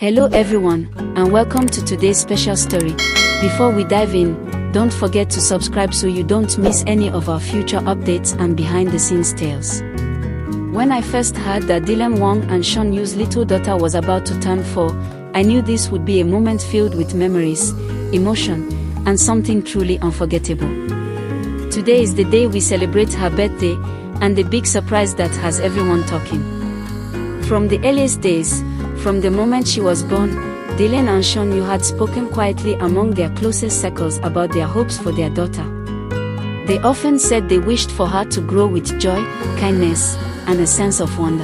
Hello everyone, and welcome to today's special story. Before we dive in, don't forget to subscribe so you don't miss any of our future updates and behind-the-scenes tales. When I first heard that Wang and Shen Yue's little daughter was about to turn 4, I knew this would be a moment filled with memories, emotion, and something truly unforgettable. Today is the day we celebrate her birthday, and the big surprise that has everyone talking. From the earliest days, from the moment she was born, Dylan and Shen Yue had spoken quietly among their closest circles about their hopes for their daughter. They often said they wished for her to grow with joy, kindness, and a sense of wonder.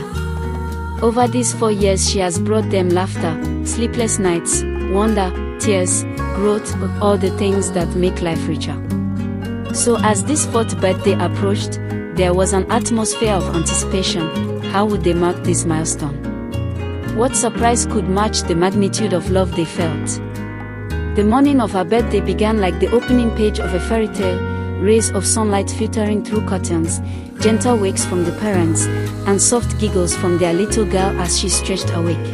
Over these 4 years she has brought them laughter, sleepless nights, wonder, tears, growth, all the things that make life richer. So as this 4th birthday approached, there was an atmosphere of anticipation. How would they mark this milestone? What surprise could match the magnitude of love they felt? The morning of her birthday began like the opening page of a fairy tale, rays of sunlight filtering through curtains, gentle wakes from the parents, and soft giggles from their little girl as she stretched awake.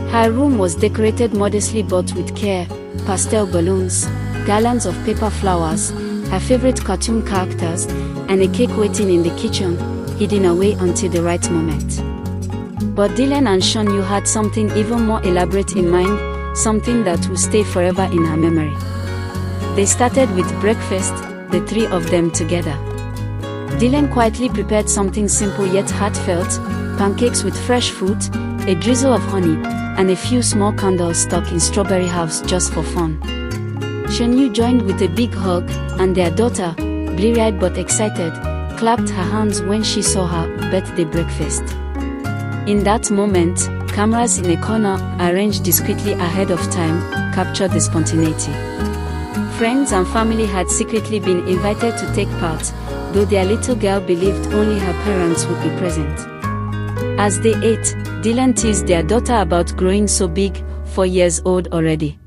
Her room was decorated modestly but with care, pastel balloons, garlands of paper flowers, her favorite cartoon characters, and a cake waiting in the kitchen, hidden away until the right moment. But Dylan and Shen Yue had something even more elaborate in mind, something that will stay forever in her memory. They started with breakfast, the 3 of them together. Dylan quietly prepared something simple yet heartfelt, pancakes with fresh fruit, a drizzle of honey, and a few small candles stuck in strawberry halves just for fun. Shen Yue joined with a big hug, and their daughter, bleary-eyed but excited, clapped her hands when she saw her birthday breakfast. In that moment, cameras in a corner, arranged discreetly ahead of time, captured the spontaneity. Friends and family had secretly been invited to take part, though their little girl believed only her parents would be present. As they ate, Dylan teased their daughter about growing so big, 4 years old already.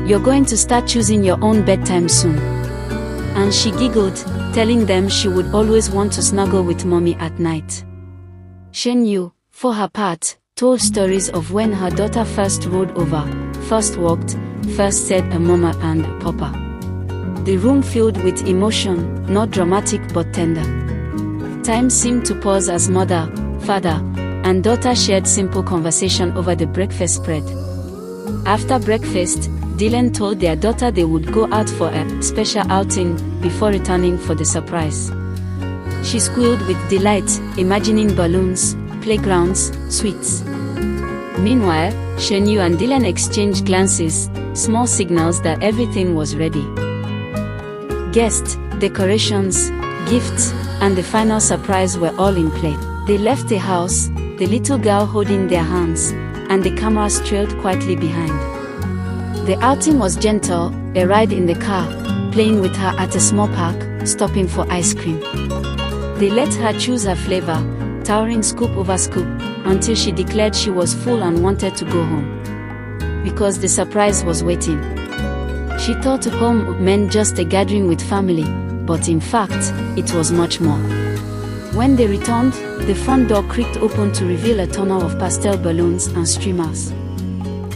"You're going to start choosing your own bedtime soon." And she giggled, telling them she would always want to snuggle with mommy at night. Shen Yue, for her part, told stories of when her daughter first rolled over, first walked, first said a mama and papa. The room filled with emotion, not dramatic but tender. Time seemed to pause as mother, father, and daughter shared simple conversation over the breakfast spread. After breakfast, Dylan told their daughter they would go out for a special outing before returning for the surprise. She squealed with delight, imagining balloons, playgrounds, sweets. Meanwhile, Shen Yue and Dylan exchanged glances, small signals that everything was ready. Guests, decorations, gifts, and the final surprise were all in play. They left the house, the little girl holding their hands, and the cameras trailed quietly behind. The outing was gentle, a ride in the car, playing with her at a small park, stopping for ice cream. They let her choose her flavor, towering scoop over scoop, until she declared she was full and wanted to go home. Because the surprise was waiting. She thought home meant just a gathering with family, but in fact, it was much more. When they returned, the front door creaked open to reveal a tunnel of pastel balloons and streamers.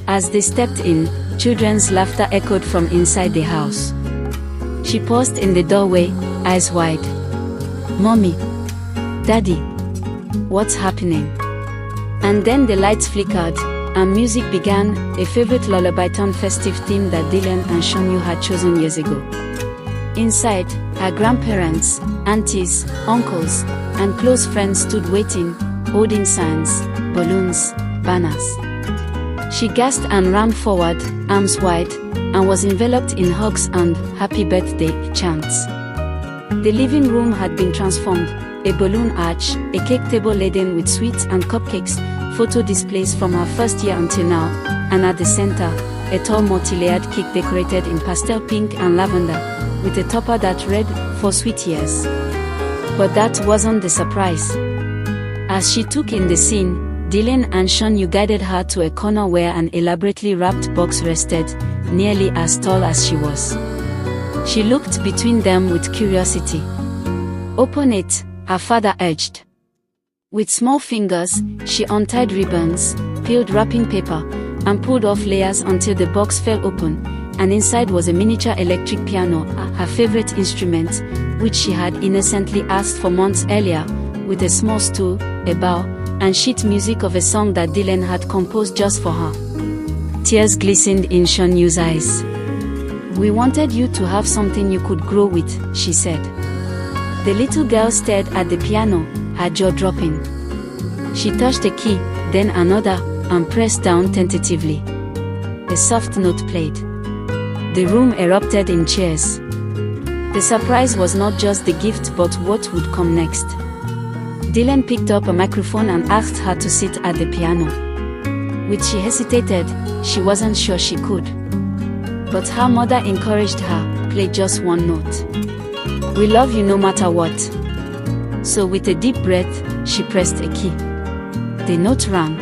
As they stepped in, children's laughter echoed from inside the house. She paused in the doorway, eyes wide. "Mommy, Daddy, what's happening?" And then the lights flickered, and music began, a favorite lullaby-tone festive theme that Dylan and Shen Yue had chosen years ago. Inside, her grandparents, aunties, uncles, and close friends stood waiting, holding signs, balloons, banners. She gasped and ran forward, arms wide, and was enveloped in hugs and "happy birthday" chants. The living room had been transformed, a balloon arch, a cake table laden with sweets and cupcakes, photo displays from her first year until now, and at the center, a tall multi-layered cake decorated in pastel pink and lavender, with a topper that read, "For sweet years." But that wasn't the surprise. As she took in the scene, Dylan and Shen Yue guided her to a corner where an elaborately wrapped box rested, nearly as tall as she was. She looked between them with curiosity. "Open it," her father urged. With small fingers, she untied ribbons, peeled wrapping paper, and pulled off layers until the box fell open, and inside was a miniature electric piano, her favorite instrument, which she had innocently asked for months earlier, with a small stool, a bow, and sheet music of a song that Dylan had composed just for her. Tears glistened in Shen Yue's eyes. "We wanted you to have something you could grow with," she said. The little girl stared at the piano, her jaw dropping. She touched a key, then another, and pressed down tentatively. A soft note played. The room erupted in cheers. The surprise was not just the gift but what would come next. Dylan picked up a microphone and asked her to sit at the piano. Which she hesitated, she wasn't sure she could. But her mother encouraged her, "Play just one note. We love you no matter what." So with a deep breath, she pressed a key. The note rang.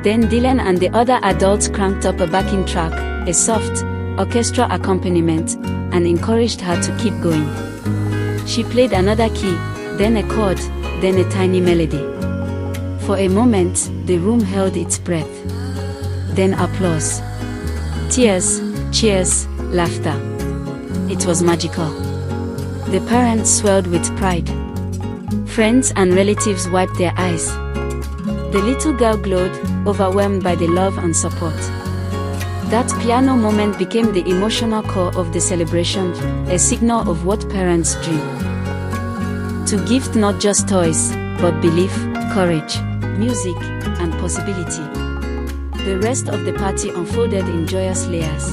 Then Dylan and the other adults cranked up a backing track, a soft, orchestral accompaniment, and encouraged her to keep going. She played another key, then a chord, then a tiny melody. For a moment, the room held its breath. Then applause. Tears, cheers, laughter. It was magical. The parents swelled with pride. Friends and relatives wiped their eyes. The little girl glowed, overwhelmed by the love and support. That piano moment became the emotional core of the celebration, a signal of what parents dream. To gift not just toys, but belief, courage, music, and possibility. The rest of the party unfolded in joyous layers.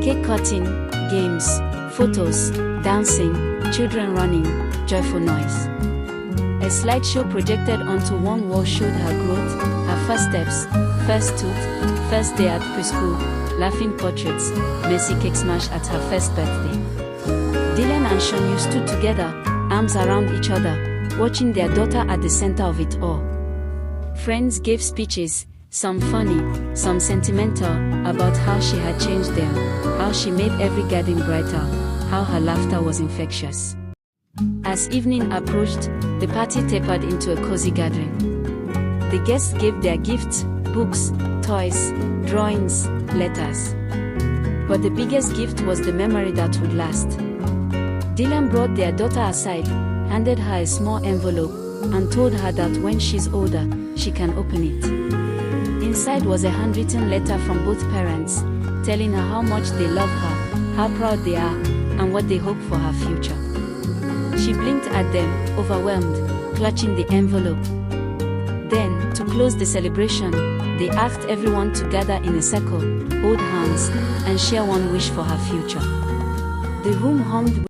Cake cutting, games, photos, dancing, children running, joyful noise. A slideshow projected onto one wall showed her growth, her first steps, first tooth, first day at preschool, laughing portraits, messy cake smash at her first birthday. Dylan and Shen Yue stood together, arms around each other, watching their daughter at the center of it all. Friends gave speeches, some funny, some sentimental, about how she had changed them, how she made every garden brighter, how her laughter was infectious. As evening approached, the party tapered into a cozy gathering. The guests gave their gifts, books, toys, drawings, letters. But the biggest gift was the memory that would last. Dylan brought their daughter aside, handed her a small envelope, and told her that when she's older, she can open it. Inside was a handwritten letter from both parents, telling her how much they love her, how proud they are, and what they hope for her future. She blinked at them, overwhelmed, clutching the envelope. Then, to close the celebration, they asked everyone to gather in a circle, hold hands, and share one wish for her future. The room hummed